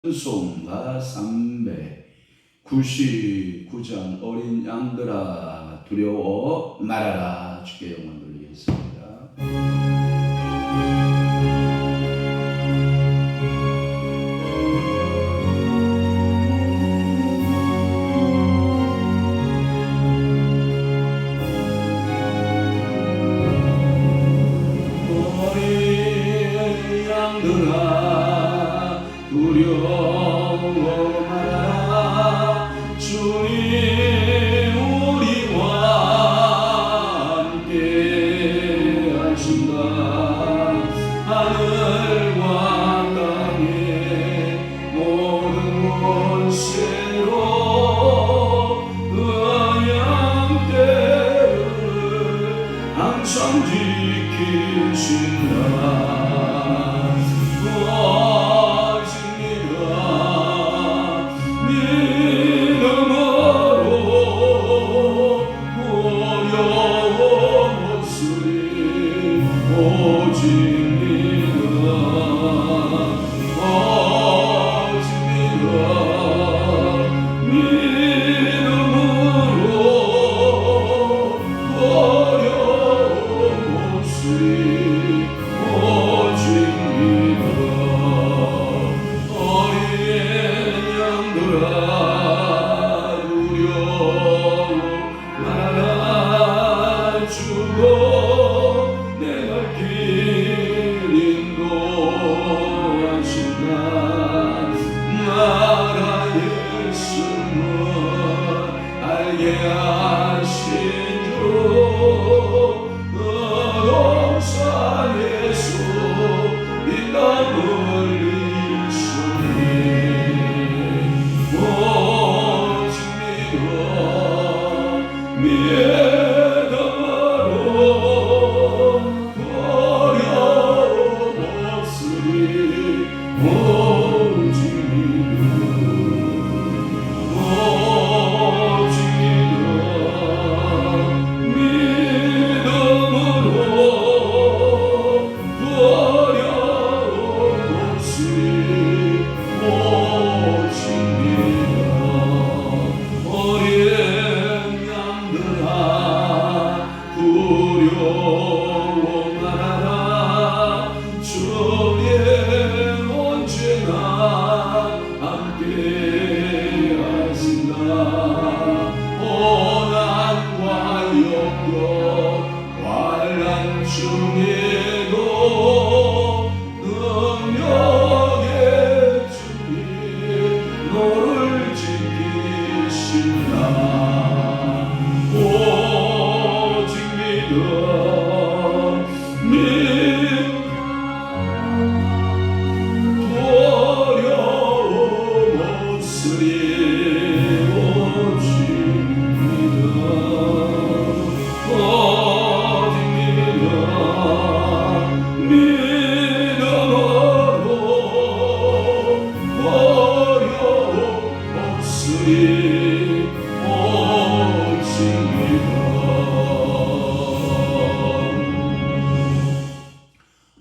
찬송가 399장 어린 양들아 두려워 말아라. 주께 영광 돌리겠습니다. 어린 양들아 두려워 말아라. 주님 우리와 함께 하신다. 하늘과 땅의 모든 권세로 그 양떼를 항상 지키신다.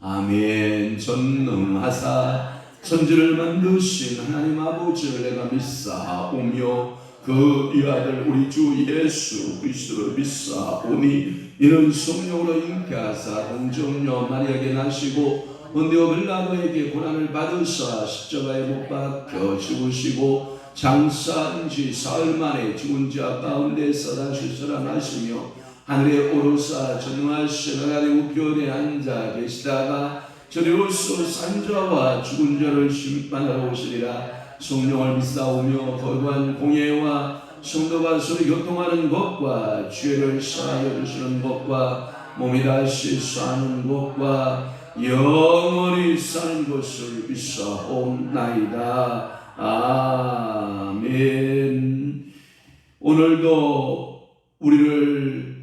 아멘. 전능하사 천지를 만드신 하나님 아버지를 내가 믿사오며 그 이 아들 우리 주 예수 그리스도를 믿사오니 이는 성령으로 잉태하사 동정녀 마리아에게 나시고 본디오 빌라도에게 고난을 받으사 십자가에 못 박혀 죽으시고 장사한 지 사흘 만에 죽은 자 가운데서 다시 살아나시며 하늘에 오르사 전능하신 하나님 우편에 앉아 계시다가 저리로서 산자와 죽은 자를 심판하러 오시리라. 성령을 믿사오며 거룩한 공예와 성도가 서로 교통하는 것과 죄를 사하여 주시는 것과 몸이 다시 사는 것과 영원히 사는 것을 믿사옵나이다. 아멘. 오늘도 우리를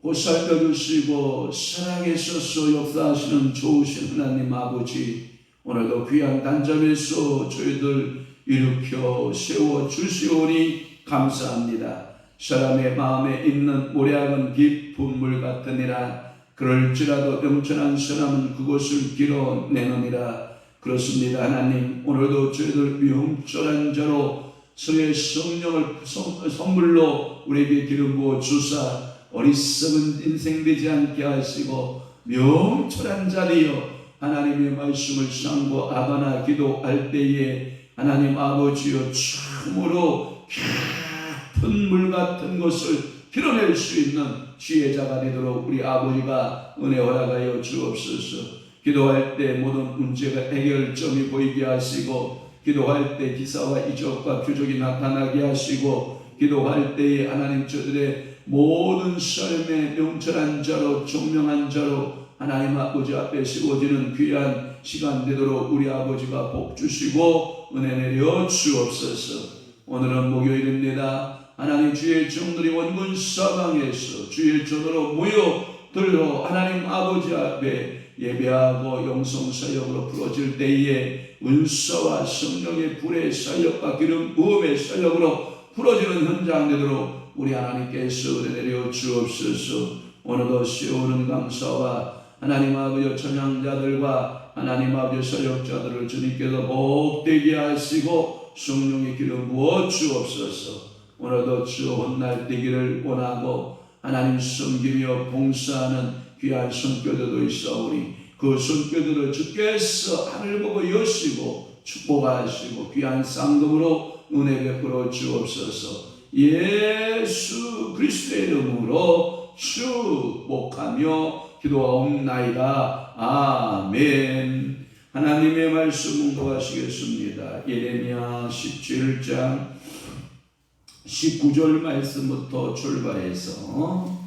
보살펴 주시고 사랑하셔서 역사하시는 좋으신 하나님 아버지, 오늘도 귀한 단점에서 저희들 일으켜 세워 주시오니 감사합니다. 사람의 마음에 있는 모략은 깊은 물 같으니라. 그럴지라도 영천한 사람은 그것을 길어내느니라. 그렇습니다. 하나님, 오늘도 저희들 명철한 자로 성의 성령을 선물로 우리에게 기름 부어 주사 어리석은 인생 되지 않게 하시고 명철한 자리여 하나님의 말씀을 상고 아바나 기도할 때에 하나님 아버지여 참으로 깊은 물 같은 것을 드러낼 수 있는 지혜자가 되도록 우리 아버지가 은혜 허락하여 주옵소서. 기도할 때 모든 문제가 해결점이 보이게 하시고 기도할 때 기사와 이적과 표적이 나타나게 하시고 기도할 때에 하나님 저들의 모든 삶의 명철한 자로 총명한 자로 하나님 아버지 앞에 세워지는 귀한 시간 되도록 우리 아버지가 복 주시고 은혜 내려 주옵소서. 오늘은 목요일입니다. 하나님 주의 종들이 원군 사방에서 주의 전으로 모여들어 하나님 아버지 앞에 예배하고 영성사역으로 풀어질 때에 은사와 성령의 불의 사역과 기름 부음의 사역으로 풀어지는 현장 되도록 우리 하나님께서 은혜 내려 주옵소서. 오늘도 세우는 감사와 하나님 아버지 찬양자들과 하나님 아버지 사역자들을 주님께서 복되게 하시고 성령의 기름 부어 주옵소서. 오늘도 좋은 날 되기를 원하고 하나님 섬기며 봉사하는 귀한 성교들도 있사오니 그 성교들을 주께서 하늘 보고 여시고 축복하시고 귀한 상급으로 은혜 베풀어 주옵소서. 예수 그리스도의 이름으로 축복하며 기도하옵나이다. 아멘. 하나님의 말씀 공부하시겠습니다. 예레미야 17장 19절 말씀부터 출발해서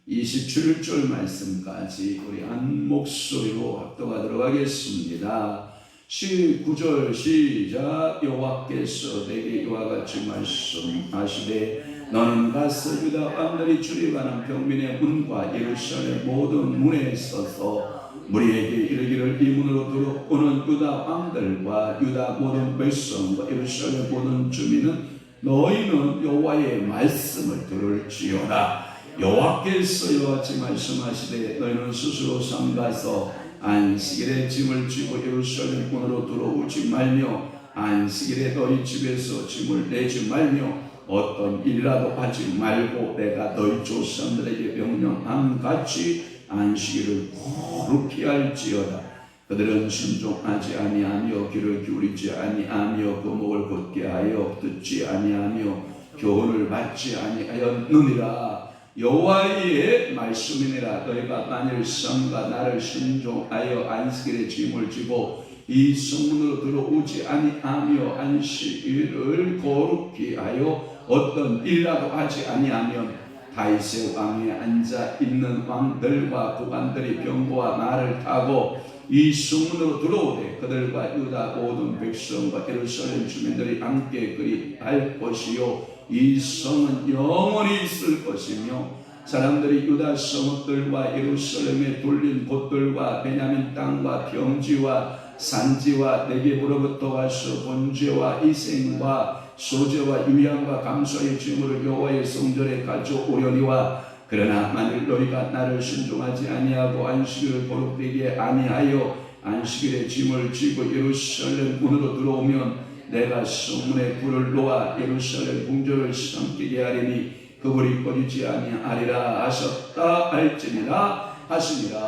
27절 말씀까지 우리 한 목소리로 합독하도록 하겠습니다. 19절 시작. 여호와께서 내게 이와 같이 말씀하시되 너는 가서 유다 왕들이 출입하는 평민의 문과 예루살렘 모든 문에 서서 무리에게 이르기를 이 문으로 들어오는 유다 왕들과 유다 모든 백성과 예루살렘 모든 주민은 너희는 여호와의 말씀을 들을지어다. 여호와께서 이와같이 말씀하시되 너희는 스스로 삼가서 안식일에 짐을 지고 예루살렘 문으로 들어오지 말며 안식일에 너희 집에서 짐을 내지 말며 어떤 일이라도 하지 말고 내가 너희 조상들에게 명령한 같이 안식일을 거룩히 할지어다. 그들은 순종하지 아니하며 귀를 기울이지 아니하며 그 목을 곧게 하여 듣지 아니하며 교훈을 받지 아니하였느니라. 여호와의 말씀이니라. 너희가 만일 성과 나를 순종하여 안식일에 짐을 지고 이 성문으로 들어오지 아니하며 안식일을 거룩히 하여 어떤 일이라도 하지 아니하면 다윗의 왕에 앉아 있는 왕들과 구관들이 병거와 말을 타고 이 성문으로 들어오되 그들과 유다 모든 백성과 예루살렘 주민들이 함께 그리할 것이요 이 성은 영원히 있을 것이며 사람들이 유다 성읍들과 예루살렘에 돌린 곳들과 베냐민 땅과 평지와 산지와 내게로부터 와서 번제와 희생과 소제와 유향과 감사의 제물을 여호와의 성전에 가져오려니와 그러나 만일 너희가 나를 순종하지 아니하고 안식일을 거룩되게 아니하여 안식일에 짐을 지고 예루살렘 문으로 들어오면 내가 성문에 불을 놓아 예루살렘 궁전을 삼키게 하리니 그불이 꺼지지 아니하리라 하셨다 할지니라 하시니라.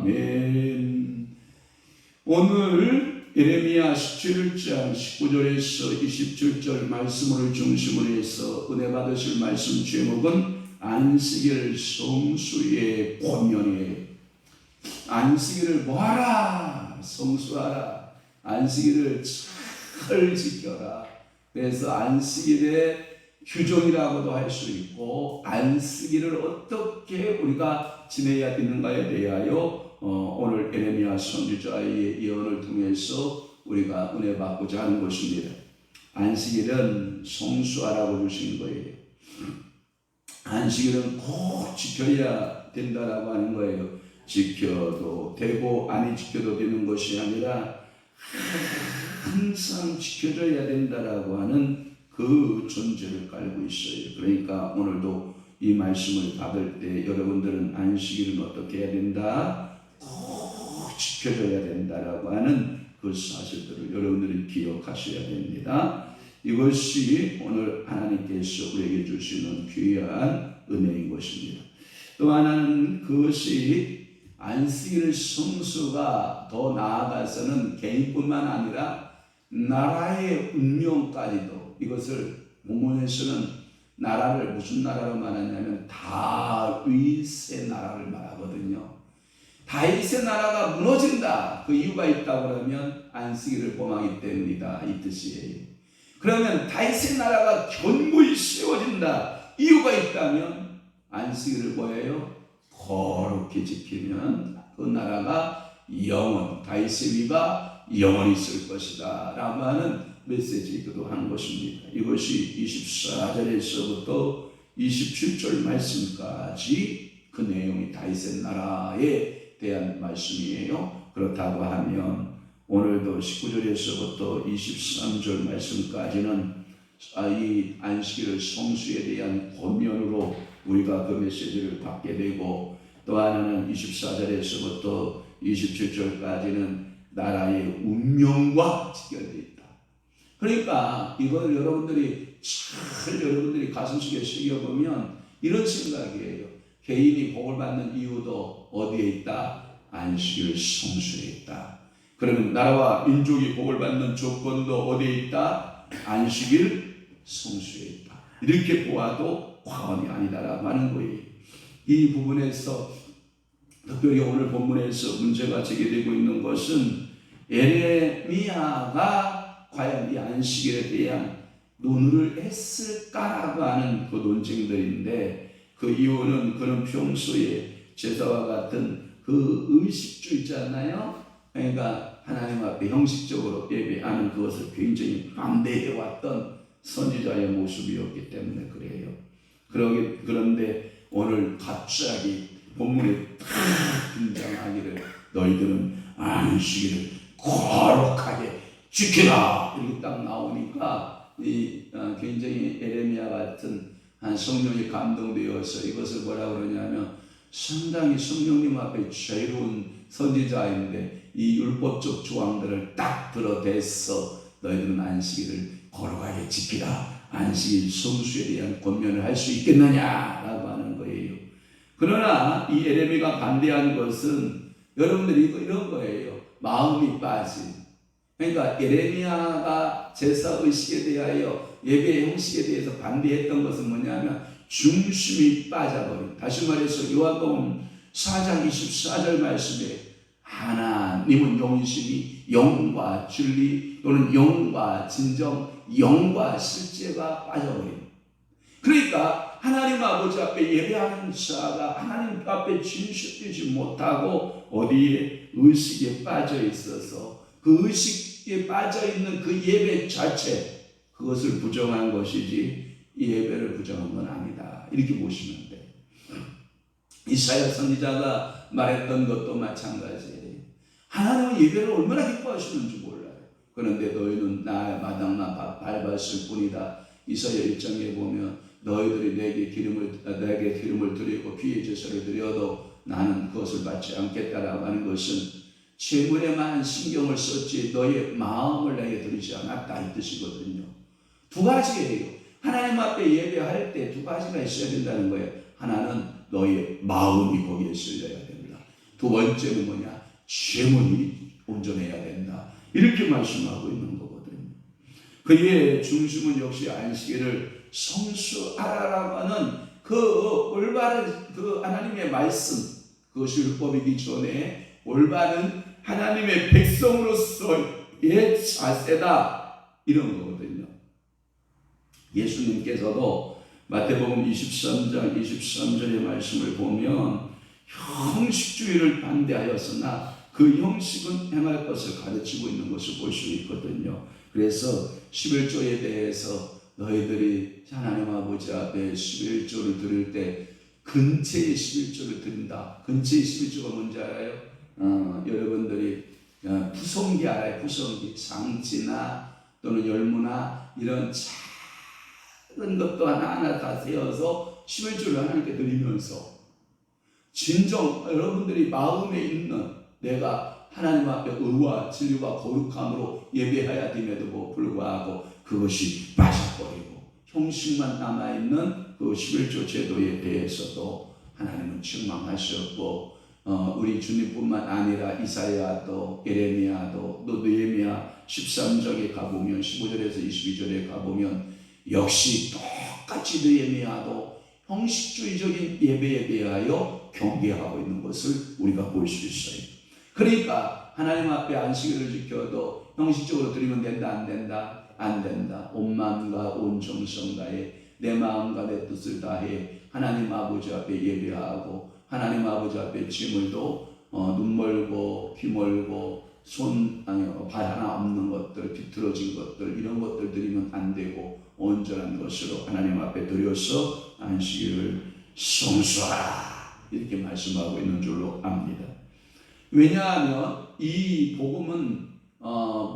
아멘. 오늘 예레미야 17장 19절에서 27절 말씀을 중심으로 해서 은혜 받으실 말씀 제목은 안식일 성수의 권면이에요. 안식일을 뭐하라? 성수하라. 안식일을 잘 지켜라. 그래서 안식일의 규정이라고도 할 수 있고 안식일을 어떻게 우리가 지내야 되는가에 대하여 오늘 예레미야 선지자의 예언을 통해서 우리가 은혜 받고자 하는 것입니다. 안식일은 성수하라고 주신 거예요. 안식일은 꼭 지켜야 된다라고 하는 거예요. 지켜도 되고 아니 지켜도 되는 것이 아니라 항상 지켜줘야 된다라고 하는 그 전제를 깔고 있어요. 그러니까 오늘도 이 말씀을 받을 때 여러분들은 안식일은 어떻게 해야 된다? 꼭 지켜줘야 된다라고 하는 그 사실들을 여러분들이 기억하셔야 됩니다. 이것이 오늘 하나님께서 우리에게 주시는 귀한 은혜인 것입니다. 또 하나는 그것이 안식일 성수가 더 나아가서는 개인뿐만 아니라 나라의 운명까지도, 이것을 본문에서는 나라를 무슨 나라로 말하냐면 다윗의 나라를 말하거든요. 다윗의 나라가 무너진다. 그 이유가 있다고 그러면 안식일을 범하기 때문이다, 이 뜻이에요. 그러면 다윗의 나라가 견고히 세워진다. 이유가 있다면 안식일을 뭐예요? 거룩히 지키면 그 나라가 영원, 다윗의 위가 영원히 있을 것이다 라고 하는 메시지이기도 한 것입니다. 이것이 24절에서부터 27절 말씀까지 그 내용이 다윗의 나라에 대한 말씀이에요. 그렇다고 하면 오늘도 19절에서부터 23절 말씀까지는 이 안식일의 성수에 대한 권면으로 우리가 그 메시지를 받게 되고, 또 하나는 24절에서부터 27절까지는 나라의 운명과 직결되어 있다. 그러니까 이걸 여러분들이 가슴속에 새겨보면 이런 생각이에요. 개인이 복을 받는 이유도 어디에 있다? 안식일 성수에 있다. 그러면 나라와 민족이 복을 받는 조건도 어디에 있다? 안식일 성수에 있다. 이렇게 보아도 과언이 아니다라고 하는 거예요. 이 부분에서 특별히 오늘 본문에서 문제가 제기되고 있는 것은 에레미야가 과연 이 안식일에 대한 논의를 했을까라고 하는 그 논쟁들인데, 그 이유는 그는 평소에 제사와 같은 그 의식주 있잖아요. 그러니까 하나님 앞에 형식적으로 예배하는 그것을 굉장히 반대해왔던 선지자의 모습이었기 때문에 그래요. 그런데 오늘 갑자기 본문에 딱 등장하기를 너희들은 안식일을 거룩하게 지켜라 이렇게 딱 나오니까 굉장히 에레미야 같은 한 성령이 감동되어서 이것을 뭐라 그러냐면 상당히 성령님 앞에 자유로운 선지자인데 이 율법적 조항들을 딱 들어댔어. 너희들은 안식일을 거룩하게 지키라. 안식일 성수에 대한 권면을 할 수 있겠느냐라고 하는 거예요. 그러나 이 에레미야가 반대한 것은 여러분들이 이런 거예요. 마음이 빠진. 그러니까 에레미야가 제사의식에 대하여 예배 형식에 대해서 반대했던 것은 뭐냐면 중심이 빠져버린. 다시 말해서 요한복음 4장 24절 말씀에 하나님은 영이시니 영과 진리 또는 영과 진정, 영과 실제가 빠져버린. 그러니까 하나님 아버지 앞에 예배하는 자가 하나님 앞에 진실되지 못하고 어디에 의식에 빠져 있어서 그 의식에 빠져 있는 그 예배 자체, 그것을 부정한 것이지 이 예배를 부정한 건 아니다. 이렇게 보시면 돼요. 이사야 선지자가 말했던 것도 마찬가지예요. 하나님은 예배를 얼마나 기뻐하시는지 몰라요. 그런데 너희는 나의 마당만 밟았을 뿐이다. 이사야 1장에 보면 너희들이 내게 기름을 드리고 피의 제사를 드려도 나는 그것을 받지 않겠다라고 하는 것은 재물에만 신경을 썼지 너의 마음을 내게 드리지 않았다 이 뜻이거든요. 두 가지예요. 하나님 앞에 예배할 때 두 가지가 있어야 된다는 거예요. 하나는 너의 마음이 거기에 실려야 됩니다. 두 번째는 뭐냐? 재물이 온전해야 된다. 이렇게 말씀하고 있는 거거든요. 그의 중심은 역시 안식일을 성수하라라고 하는 그 올바른 그 하나님의 말씀, 그것이 율법이기 전에 올바른 하나님의 백성으로서의 자세다 이런 거거든요. 예수님께서도 마태복음 23장 23절의 말씀을 보면 형식주의를 반대하였으나 그 형식은 행할 것을 가르치고 있는 것을 볼 수 있거든요. 그래서 11조에 대해서 너희들이 하나님 아버지 앞에 11조를 드릴 때 근체의 11조를 드린다. 근체의 11조가 뭔지 알아요? 여러분들이 푸성기 알아요? 푸성기. 장치나 또는 열무나 이런 작은 것도 하나하나 다 세어서 11조를 하나님께 드리면서 진정 여러분들이 마음에 있는 내가 하나님 앞에 의와 진리와 거룩함으로 예배해야 됨에도 불구하고 그것이 빠져버리고 형식만 남아있는 그 11조 제도에 대해서도 하나님은 책망하셨고, 우리 주님뿐만 아니라 이사야도 예레미야도 또 느헤미야 13장에 가보면 15절에서 22절에 가보면 역시 똑같이 느헤미야도 형식주의적인 예배에 대하여 경계하고 있는 것을 우리가 볼 수 있어요. 그러니까 하나님 앞에 안식일을 지켜도 형식적으로 드리면 된다 안 된다? 안 된다. 온 마음과 온 정성 다해 내 마음과 내 뜻을 다해 하나님 아버지 앞에 예배하고 하나님 아버지 앞에 짐을도 눈 멀고 귀 멀고 발 하나 없는 것들, 비틀어진 것들, 이런 것들 드리면 안 되고 온전한 것으로 하나님 앞에 드려서 안식일을 성수하라, 이렇게 말씀하고 있는 줄로 압니다. 왜냐하면 이 복음은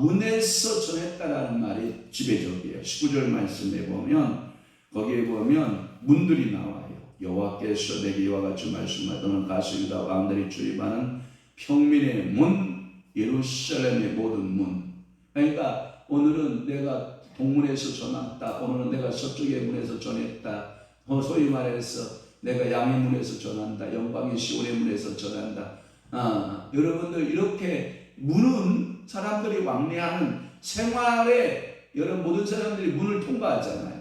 문에서 전했다라는 말이 지배적이에요. 19절 말씀에 보면 거기에 보면 문들이 나와요. 여호와께서 내게 이와 같이 말씀하더는 가수 유다 왕들이 출입하는 평민의 문, 예루살렘의 모든 문. 그러니까 오늘은 내가 동문에서 전했다, 오늘은 내가 서쪽의 문에서 전했다, 소위 말해서 내가 양의 문에서 전한다, 영광의 시온의 문에서 전한다. 여러분들 이렇게 문은 사람들이 왕래하는 생활에 모든 사람들이 문을 통과하잖아요.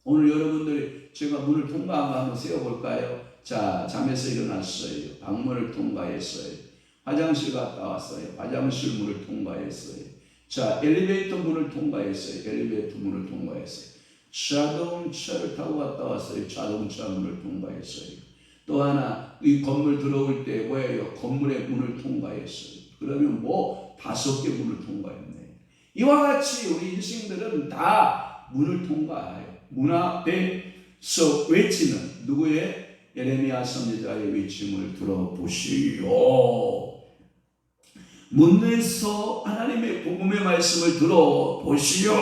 오늘 여러분들이 제가 문을 통과한 거 한번 세어볼까요? 자, 잠에서 일어났어요. 방문을 통과했어요. 화장실 갔다 왔어요. 화장실 문을 통과했어요. 자, 엘리베이터 문을 통과했어요. 엘리베이터 문을 통과했어요. 자동차를 타고 갔다 왔어요. 자동차 문을 통과했어요. 또 하나, 이 건물 들어올 때 뭐예요? 건물의 문을 통과했어요. 그러면 5개 문을 통과했네. 이와 같이 우리 인생들은 다 문을 통과해요. 문 앞에서 외치는 누구의? 예레미야 선지자의 외침을 들어보시오. 문에서 하나님의 복음의 말씀을 들어보시오.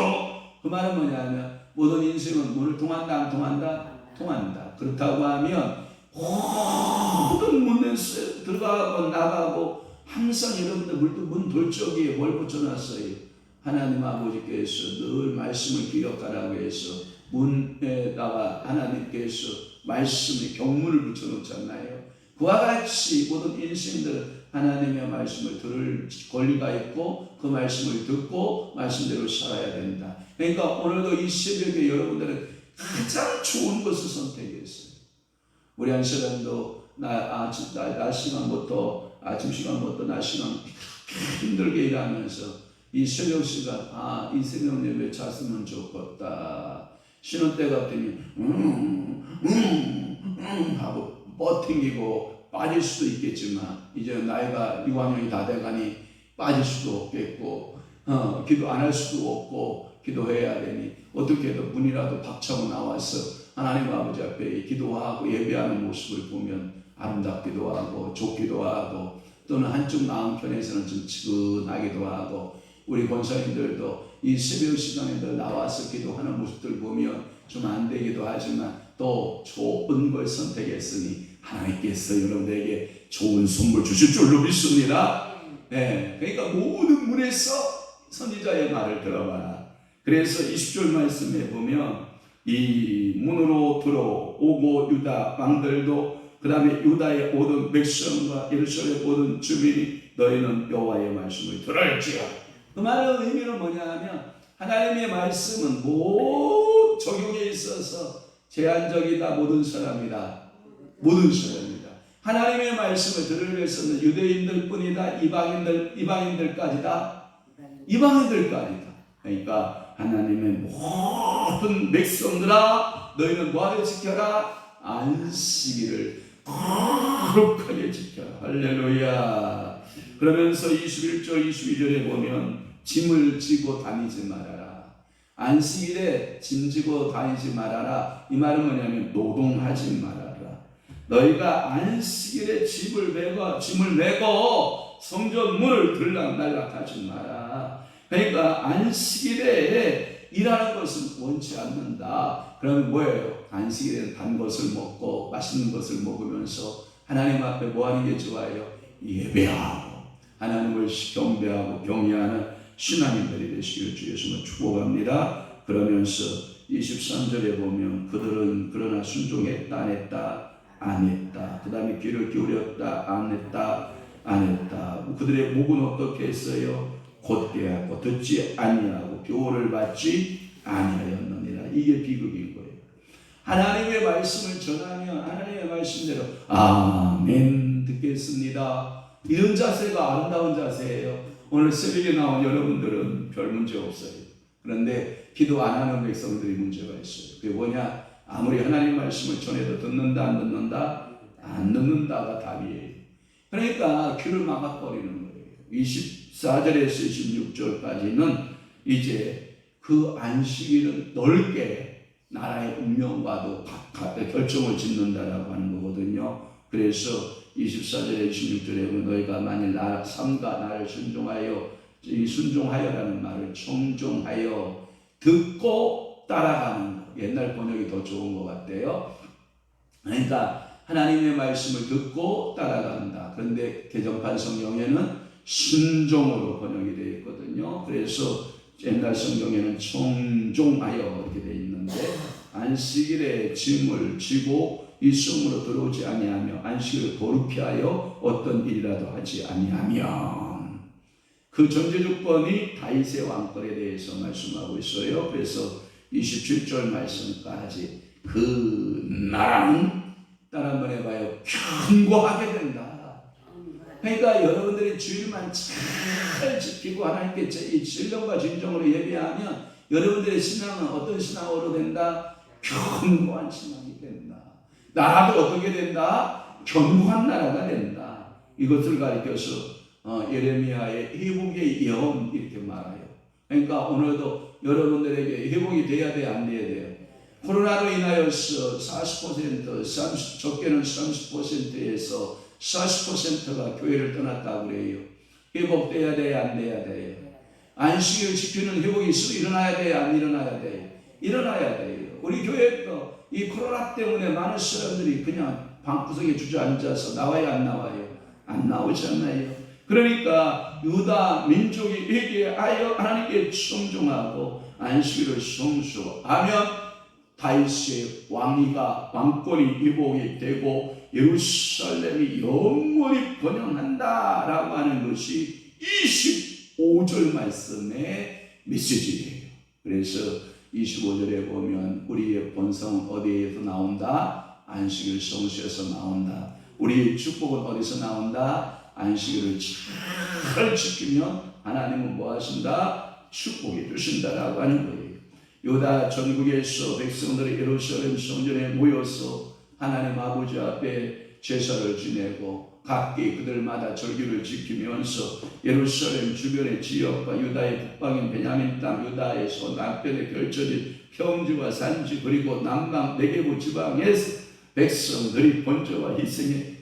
그 말은 뭐냐면 모든 인생은 문을 통한다 안 통한다? 통한다. 그렇다고 하면 모든 문에서 들어가고 나가고 항상 여러분들 문 돌적이에 뭘 붙여놨어요? 하나님 아버지께서 늘 말씀을 기억하라고 해서 문에다가 하나님께서 말씀의 경문을 붙여놓잖아요. 그와 같이 모든 인생들은 하나님의 말씀을 들을 권리가 있고 그 말씀을 듣고 말씀대로 살아야 된다. 그러니까 오늘도 이 새벽에 여러분들은 가장 좋은 것을 선택했어요. 우리 한 사람도 낮 시간부터 아침 시간부터 낮 시간 힘들게 일하면서 이 새벽 시간 이 새벽 예배 잤으면 좋겠다. 쉬는 때 같으면 하고 버팅기고 빠질 수도 있겠지만 이제 나이가 6학년이 다 돼가니 빠질 수도 없겠고 기도 안 할 수도 없고 기도해야 되니 어떻게 해도 문이라도 박차고 나와서 하나님 아버지 앞에 기도하고 예배하는 모습을 보면 아름답기도 하고 좋기도 하고 또는 한쪽 마음 편에서는 좀 측은하기도 하고 우리 권사님들도 이 새벽 시간에도 나와서 기도하는 모습들 보면 좀 안 되기도 하지만 또 좋은 걸 선택했으니 하나님께서 여러분에게 좋은 선물 주실 줄로 믿습니다. 네, 그러니까 모든 문에서 선지자의 말을 들어봐라. 그래서 20절 말씀에 보면 이 문으로 들어오고 유다 왕들도 그 다음에 유다의 모든 백성과 예루살렘 모든 주민이 너희는 여호와의 말씀을 들을지어다. 그 말의 의미는 뭐냐 하면 하나님의 말씀은 모든 적용에 있어서 제한적이다. 모든 사람이다. 모든 사람이다. 하나님의 말씀을 들으려 해서는 유대인들 뿐이다. 이방인들까지다. 이방인들까지다. 그러니까 하나님의 모든 백성들아 너희는 뭐하여 지켜라? 안식일을 거룩하게 지켜라. 할렐루야. 그러면서 21절 22절에 보면 짐을 지고 다니지 말아라. 안식일에 짐 지고 다니지 말아라. 이 말은 뭐냐면 노동하지 말아라. 너희가 안식일에 짐을 메고 성전 문을 들락날락하지 마라. 그러니까 안식일에 일하는 것은 원치 않는다. 그러면 뭐예요? 안식일에는 단 것을 먹고 맛있는 것을 먹으면서 하나님 앞에 뭐 하는 게 좋아요? 예배하고 하나님을 경배하고 경외하는 신앙인들이 되시기를 주 예수님을 축복합니다. 그러면서 23절에 보면 그들은 그러나 순종했다 안 했다 안 했다. 그 다음에 귀를 기울였다 안 했다 안 했다. 그들의 목은 어떻게 했어요? 곧게 하고 듣지 아니하고 교훈을 받지 아니하였느니라. 이게 비극인 거예요. 하나님의 말씀을 전하면 하나님의 말씀대로 아멘 듣겠습니다. 이런 자세가 아름다운 자세예요. 오늘 새벽에 나온 여러분들은 별 문제 없어요. 그런데 기도 안 하는 백성들이 문제가 있어요. 그게 뭐냐? 아무리 하나님 말씀을 전해도 듣는다 안 듣는다? 안 듣는다가 답이에요. 그러니까 귀를 막아버리는 거예요. 24절에서 26절까지는 이제 그 안식일은 넓게 나라의 운명과도 결정을 짓는다라고 하는 거거든요. 그래서 24절에 26절에 보면 너희가 만일 삼가 나를 순종하여, 이 순종하여라는 말을 청종하여 듣고 따라가는 거. 옛날 번역이 더 좋은 것 같아요. 그러니까 하나님의 말씀을 듣고 따라간다. 그런데 개정판 성경에는 순종으로 번역이 되어 있거든요. 그래서 옛날 성경에는 청종하여 이렇게 되어 있는데, 안식일에 짐을 지고 이 성으로 들어오지 아니하며 안식일을 거룩히 하여 어떤 일이라도 하지 아니하면, 그 전제 조건이 다윗의 왕권에 대해서 말씀하고 있어요. 그래서 27절 말씀까지 그 나라는 따라 한번 해봐요. 견고하게 된다. 그러니까 여러분들이 주일만 잘 지키고 하나님께 이 신령과 진정으로 예배하면 여러분들의 신앙은 어떤 신앙으로 된다? 견고한 신앙이 된다. 나라도 어떻게 된다? 견고한 나라가 된다. 이것을 가리켜서 예레미야의 회복의 예언 이렇게 말해요. 그러니까 오늘도 여러분들에게 회복이 돼야 돼, 안 돼야 돼요? 코로나로 인하여서 40%, 적게는 30%에서 40%가 교회를 떠났다고 그래요. 회복돼야 돼야 안 돼야 돼요? 안식일 지키는 회복이 일어나야 돼야 안 일어나야 돼요? 일어나야 돼요. 우리 교회도 이 코로나 때문에 많은 사람들이 그냥 방구석에 주저앉아서 나와요 안 나와요? 안 나오잖아요. 그러니까 유다 민족이 회개하여 하나님께 순종하고 안식일을 성수하면 다윗의 왕권이 회복이 되고 예루살렘이 영원히 번영한다라고 하는 것이 25절 말씀의 메시지예요. 그래서 25절에 보면 우리의 본성은 어디에서 나온다? 안식일 성수에서 나온다. 우리의 축복은 어디서 나온다? 안식일을 잘 지키면 하나님은 뭐 하신다? 축복해 주신다라고 하는 거예요. 유다 전국에서 백성들이 예루살렘 성전에 모여서 하나님 아버지 앞에 제사를 지내고 각기 그들마다 절기를 지키면서 예루살렘 주변의 지역과 유다의 북방인 베냐민 땅 유다에서 남편에 걸쳐진 평지와 산지 그리고 남방 네게부 지방에서 백성들이 번제와 희생에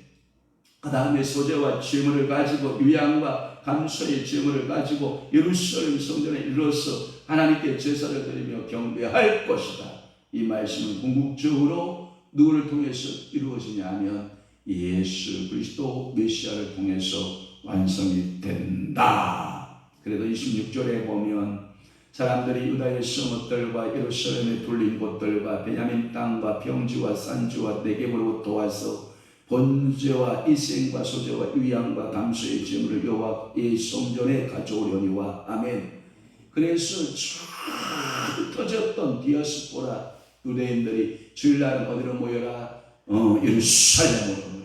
그 다음에 소재와 제물을 가지고 유향과 감소의 제물을 가지고 예루살렘 성전에 이르러서 하나님께 제사를 드리며 경배할 것이다. 이 말씀은 궁극적으로 누구를 통해서 이루어지냐면 예수 그리스도 메시아를 통해서 완성이 된다. 그래도 26절에 보면 사람들이 유다의 성읍들과 예루살렘에 둘린 곳들과 베냐민 땅과 평지와 산지와 네겝으로부터 와서 번제와 희생과 소제와 유향과 감수의 제물을 여호와의 성전에 가져오려니와 아멘. 그래서 쫙 흩어졌던 디아스포라 유대인들이 주일날은 어디로 모여라? 예루살렘으로 모여라.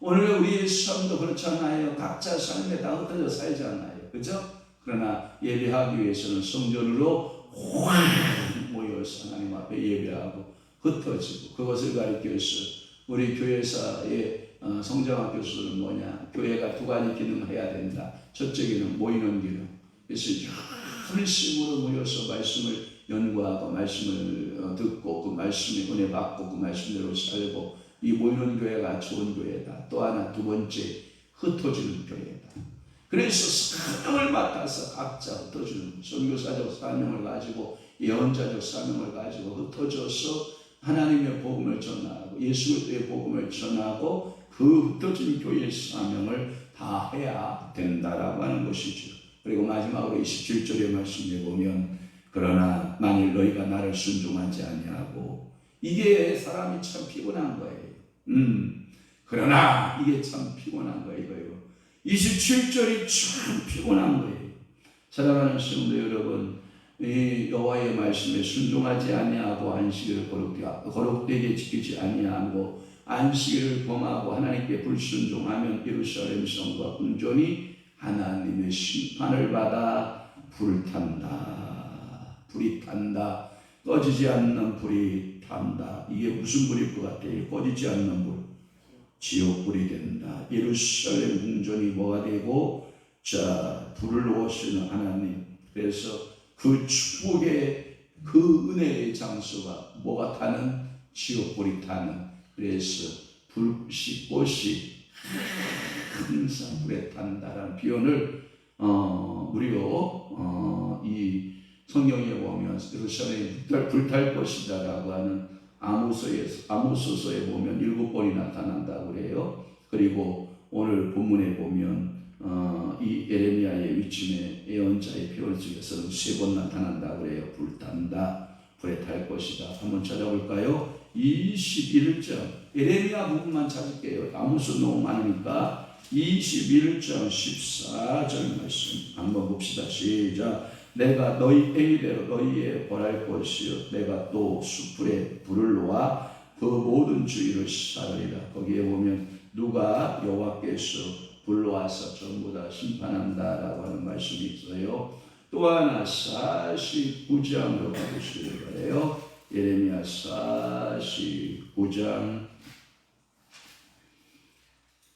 오늘 우리의 삶도 그렇잖아요. 각자 삶에 다 흩어져 살잖아요. 그죠? 그러나 예배하기 위해서는 성전으로 확 모여서 하나님 앞에 예배하고 흩어지고, 그것을 가리켜서 우리 교회사의 성장학 교수는 뭐냐? 교회가 두 가지 기능을 해야 된다. 첫째 기능, 모이는 기능. 그래서 분심으로 모여서 말씀을 연구하고 말씀을 듣고 그 말씀에 은혜 받고 그 말씀대로 살고, 이 모이는 교회가 좋은 교회다. 또 하나, 두 번째, 흩어지는 교회다. 그래서 사명을 맡아서 각자 흩어지는, 선교사적 사명을 가지고 예언자적 사명을 가지고 흩어져서 하나님의 복음을 전하고 예수의 복음을 전하고 그 흩어진 교회의 사명을 다 해야 된다라고 하는 것이죠. 그리고 마지막으로 27절의 말씀에 보면 그러나 만일 너희가 나를 순종하지 아니하고 이게 사람이 참 피곤한 거예요. 그러나 이게 참 피곤한 거예요. 이거요. 27절이 참 피곤한 거예요. 사랑하는 성도 여러분, 이 여호와의 말씀에 순종하지 아니하고 안식일을 거룩되게 지키지 아니하고 안식일을 범하고 하나님께 불순종하면 예루살렘 성과 궁전이 하나님의 심판을 받아 불탄다. 불이 탄다. 꺼지지 않는 불이 탄다. 이게 무슨 불일 것 같아요? 꺼지지 않는 불. 지옥불이 된다. 예루살렘 궁전이 뭐가 되고, 자, 불을 놓으시는 하나님. 그래서 그 축복의 그 은혜의 장소가 뭐가 타는? 지옥불이 타는. 그래서 불꽃이 항상 불에 탄다라는 표현을 무려 이 성경에 보면 예루살렘이 불탈 것이다라고 하는 아모스서에 보면 7번이 나타난다고 그래요. 그리고 오늘 본문에 보면 이 예레미야의 위침의 예언자의 표현 중에서는 3번 나타난다고 그래요. 불탄다, 불에 탈 것이다. 한번 찾아볼까요? 21장 예레미야 부분만 찾을게요. 아모스 너무 많으니까 21장 14절 말씀 한번 봅시다. 시작. 내가 너희 행위대로 너희에 벌할 것이요 내가 또 숯불에 불을 놓아 그 모든 주위를 사르리라. 거기에 보면 누가 여호와께서 불러와서 전부 다 심판한다라고 하는 말씀이 있어요. 또 하나 49장으로 가보시길 바래요. 예레미야 49장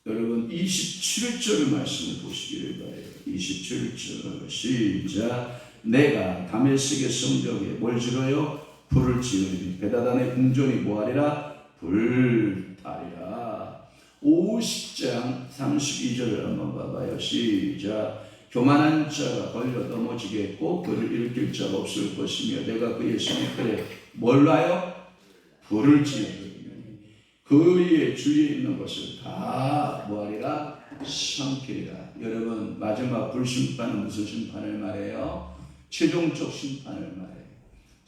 여러분 27절 말씀을 보시기를 바래요. 27절 시작. 내가 다메섹의 성벽에 뭘 지어요? 불을 지으리니 베다단의 궁전이 뭐하리라? 불타리라. 50장 32절을 한번 봐봐요. 시작. 교만한 자가 걸려 넘어지겠고 그를 일으킬 자가 없을 것이며 내가 그의 성벽에 뭘 놔요? 불을 지으리니 그의 주위에 있는 것을 다 뭐하리라? 삼키리라. 여러분 마지막 불심판은 무슨 심판을 말해요? 최종적 심판을 말해요.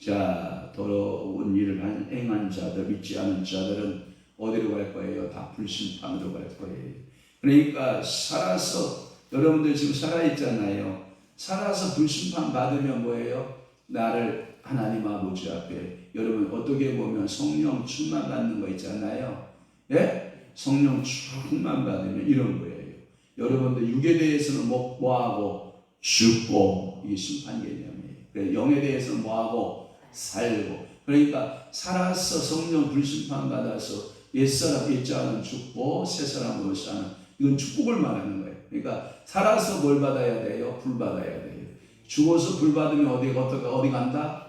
자, 더러운 일을 행한 자들, 믿지 않은 자들은 어디로 갈 거예요? 다 불심판으로 갈 거예요. 그러니까 살아서 여러분들 지금 살아있잖아요. 살아서 불심판 받으면 뭐예요? 나를 하나님 아버지 앞에 여러분 어떻게 보면 성령 충만 받는 거 있잖아요. 예? 성령 충만 받으면 이런 거예요. 여러분들 육에 대해서는 뭐하고? 죽고 이게 심판 개념이에요. 그래, 영에 대해서는 뭐하고? 살고. 그러니까 살아서 성령 불심판 받아서 옛사람 옛자는 죽고 새사람으로 사는 이건 축복을 말하는 거예요. 그러니까 살아서 뭘 받아야 돼요? 불 받아야 돼요. 죽어서 불 받으면 어디 간다?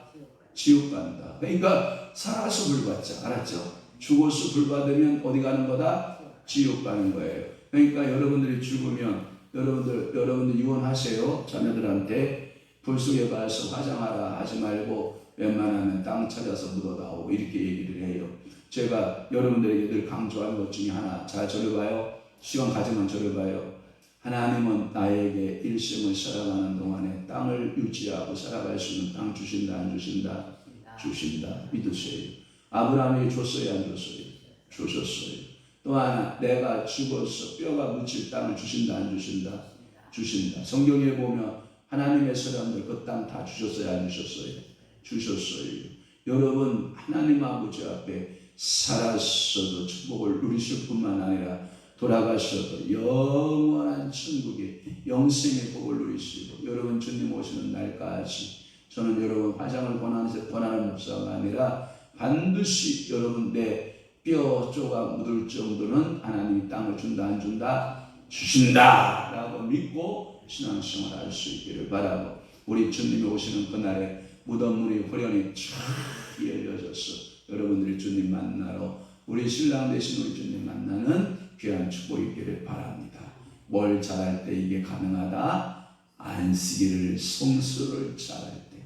지옥 간다. 그러니까 살아서 불 받자. 알았죠? 죽어서 불 받으면 어디 가는 거다? 지옥 가는 거예요. 그러니까 여러분들이 죽으면 여러분들 유언하세요. 자녀들한테 불 속에 가서 화장하라 하지 말고 웬만하면 땅 찾아서 묻어다오 이렇게 얘기를 해요. 제가 여러분들에게 늘 강조한 것 중에 하나. 자, 저를 봐요. 시간 가지면 저를 봐요. 하나님은 나에게 일생을 살아가는 동안에 땅을 유지하고 살아갈 수 있는 땅 주신다 안 주신다? 주신다. 믿으세요. 아브라함에게 줬어요 안 줬어요? 주셨어요. 또 하나 내가 죽어서 뼈가 묻힐 땅을 주신다 안 주신다? 주신다. 성경에 보면 하나님의 사람들 그 땅 다 주셨어요 안 주셨어요? 주셨어요. 여러분 하나님 아버지 앞에 살았어도 축복을 누리실 뿐만 아니라 돌아가셔도 영원한 천국의 영생의 복을 누리시고 여러분 주님 오시는 날까지 저는 여러분 화장을 권하는 목사가 아니라 반드시 여러분 내 뼈 조각 묻을 정도는 하나님이 땅을 준다 안 준다? 주신다 라고 믿고 신앙생활 할 수 있기를 바라고 우리 주님이 오시는 그날에 무덤문이 호련히 쫙 열려져서 여러분들이 주님 만나러 우리 신랑 되신 우리 주님 만나는 귀한 축복이 있기를 바랍니다. 뭘 잘할 때 이게 가능하다? 안식일을 성수를 잘할 때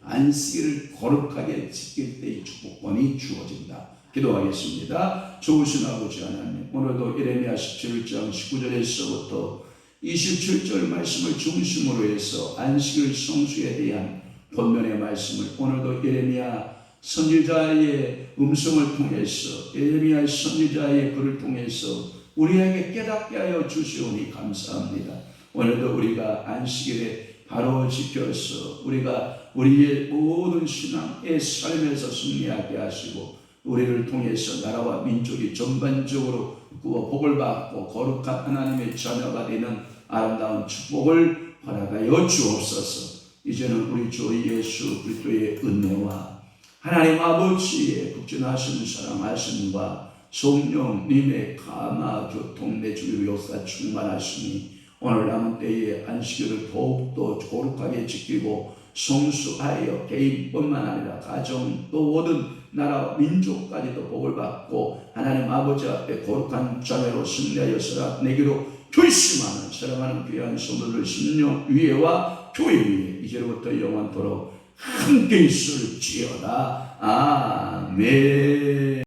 안식일을 거룩하게 지킬 때 이 축복권이 주어진다. 기도하겠습니다. 좋으신 아버지 하나님, 오늘도 예레미야 17장 19절에서부터 27절 말씀을 중심으로 해서 안식일 성수에 대한 본문의 말씀을 오늘도 예레미야 선지자의 음성을 통해서, 예레미야 선지자의 글을 통해서 우리에게 깨닫게 하여 주시오니 감사합니다. 오늘도 우리가 안식일에 바로 지켜서 우리가 우리의 모든 신앙의 삶에서 승리하게 하시고, 우리를 통해서 나라와 민족이 전반적으로 복을 받고 거룩한 하나님의 자녀가 되는 아름다운 축복을 허락하여 주옵소서. 이제는 우리 주 예수 그리스도의 은혜와 하나님 아버지의 극진하신 사랑하심과 성령님의 감화 교통 내주의 역사 충만하시니 오늘 남은 때에 안식일을 더욱더 거룩하게 지키고 성수하여 개인뿐만 아니라 가정 또 모든 나라 민족까지도 복을 받고 하나님 아버지 앞에 거룩한 자녀로 승리하여 살아내기로 결심하는 사랑하는 귀한 성도들 심령 위에와 교회 위에 이제로부터 영원토록 함께 있을지어다. 아멘.